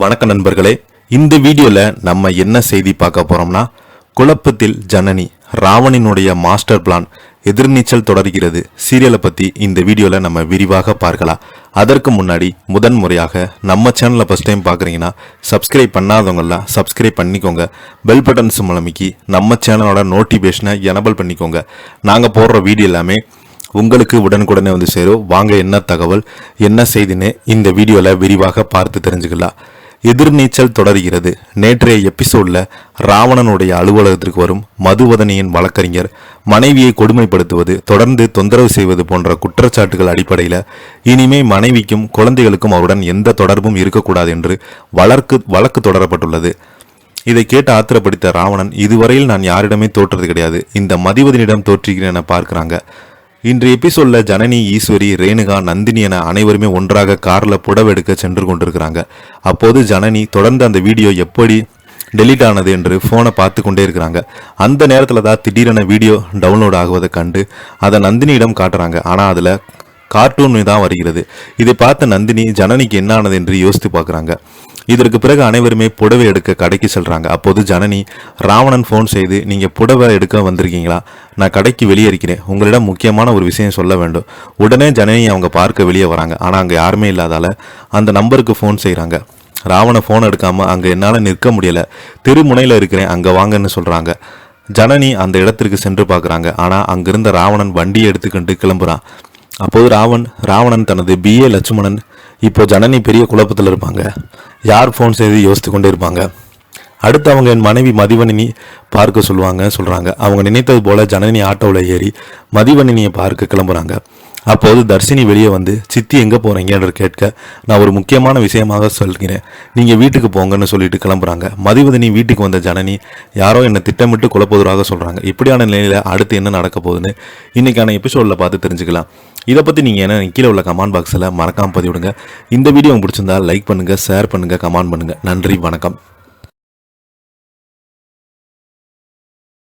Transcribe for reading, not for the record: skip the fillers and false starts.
வணக்க நண்பர்களே, இந்த வீடியோல நம்ம என்ன செய்தி பார்க்க போறோம்னா, குழப்பத்தில் ஜனனி, ராவணனுடைய மாஸ்டர் பிளான், எதிர்நீச்சல் தொடர்கிறது சீரியலை பத்தி இந்த வீடியோல நம்ம விரிவாக பார்க்கலாம். அதற்கு முன்னாடி முதன் முறையாக நம்ம சேனலை ஃபர்ஸ்ட் டைம் பார்க்குறீங்கன்னா சப்ஸ்கிரைப் பண்ணாதவங்கலாம் சப்ஸ்கிரைப் பண்ணிக்கோங்க. பெல் பட்டன்ஸ் மூலமிக்கி நம்ம சேனலோட நோட்டிஃபிகேஷனை எனபிள் பண்ணிக்கோங்க. நாங்கள் போடுற வீடியோ எல்லாமே உங்களுக்கு உடனுக்குடனே வந்து சேரும். வாங்க, என்ன தகவல் என்ன செய்தின்னு இந்த வீடியோவில் விரிவாக பார்த்து தெரிஞ்சுக்கலாம். எதிர்நீச்சல் தொடர்கிறது. நேற்றைய எபிசோட்ல ராவணனுடைய அலுவலகத்திற்கு வரும் மதுவதனியின் வழக்கறிஞர் மனைவியை கொடுமைப்படுத்துவது, தொடர்ந்து தொந்தரவு செய்வது போன்ற குற்றச்சாட்டுகள் அடிப்படையில் இனிமே மனைவிக்கும் குழந்தைகளுக்கும் அவருடன் எந்த தொடர்பும் இருக்கக்கூடாது என்று வழக்கு தொடரப்பட்டுள்ளது. இதை கேட்டு ஆத்திரப்படுத்த ராவணன், இதுவரையில் நான் யாரிடமே தோற்றது கிடையாது, இந்த மதிவதனிடம் தோற்றுகிறேன் என பார்க்கிறாங்க. இன்றைய எபிசோட்ல ஜனனி, ஈஸ்வரி, ரேணுகா, நந்தினி என அனைவருமே ஒன்றாக கார்ல புடவெடுக்க சென்று கொண்டிருக்கிறாங்க. அப்போது ஜனனி தொடர்ந்து அந்த வீடியோ எப்படி டெலீட் ஆனது என்று போனை பார்த்து கொண்டே இருக்கிறாங்க. அந்த நேரத்தில் தான் திடீரென வீடியோ டவுன்லோட் ஆகுவதை கண்டு அதை நந்தினியிடம் காட்டுறாங்க. ஆனால் அதில் கார்ட்டூன் தான் வருகிறது. இதை பார்த்த நந்தினி ஜனனிக்கு என்ன ஆனது என்று யோசித்து பார்க்குறாங்க. இதற்கு பிறகு அனைவருமே புடவை எடுக்க கடைக்கு செல்றாங்க. அப்போது ஜனனி, ராவணன் ஃபோன் செய்து, நீங்கள் புடவை எடுக்க வந்திருக்கீங்களா? நான் கடைக்கு வெளியே இருக்கிறேன், உங்களிடம் முக்கியமான ஒரு விஷயம் சொல்ல வேண்டும். உடனே ஜனனி அவங்க பார்க்க வெளியே வராங்க. ஆனால் அங்கே யாருமே இல்லாதால அந்த நம்பருக்கு ஃபோன் செய்கிறாங்க. ராவண ஃபோன் எடுக்காமல், அங்கே என்னால் நிற்க முடியலை, தெருமுனையில் இருக்கிறேன், அங்கே வாங்கன்னு சொல்கிறாங்க. ஜனனி அந்த இடத்திற்கு சென்று பார்க்குறாங்க. ஆனால் அங்கிருந்த ராவணன் வண்டியை எடுத்துக்கிட்டு கிளம்புறான். அப்போது ராவணன் தனது பிஏ லட்சுமணன், இப்போ ஜனனி பெரிய குழப்பத்தில் இருப்பாங்க. யார் ஃபோன் செய்து யோசித்து கொண்டே இருப்பாங்க. அடுத்து அவங்க என் மனைவி மதிவணினி பார்க்க சொல்கிறாங்க. அவங்க நினைத்தது போல ஜனனி ஆட்டோவில் ஏறி மதிவணினியை பார்க்க கிளம்புறாங்க. அப்போது தர்ஷினி வெளியே வந்து, சித்தி எங்கே போகிறீங்க என்று கேட்க, நான் ஒரு முக்கியமான விஷயமாக சொல்கிறேன், நீங்கள் வீட்டுக்கு போங்கன்னு சொல்லிட்டு கிளம்புறாங்க. மதிவதனி வீட்டுக்கு வந்த ஜனனி, யாரோ என்னை திட்டமிட்டு குழப்பவதாக சொல்கிறாங்க. இப்படியான நிலையில் அடுத்து என்ன நடக்க போகுதுன்னு இன்றைக்கான எபிசோடில் பார்த்து தெரிஞ்சுக்கலாம். இதை பற்றி நீங்கள் என்ன கீழே உள்ள கமெண்ட் பாக்ஸில் மறக்காமல் பதிவிடுங்க. இந்த வீடியோ உங்களுக்கு பிடிச்சிருந்தா லைக் பண்ணுங்கள், ஷேர் பண்ணுங்கள், கமெண்ட் பண்ணுங்கள். நன்றி, வணக்கம்.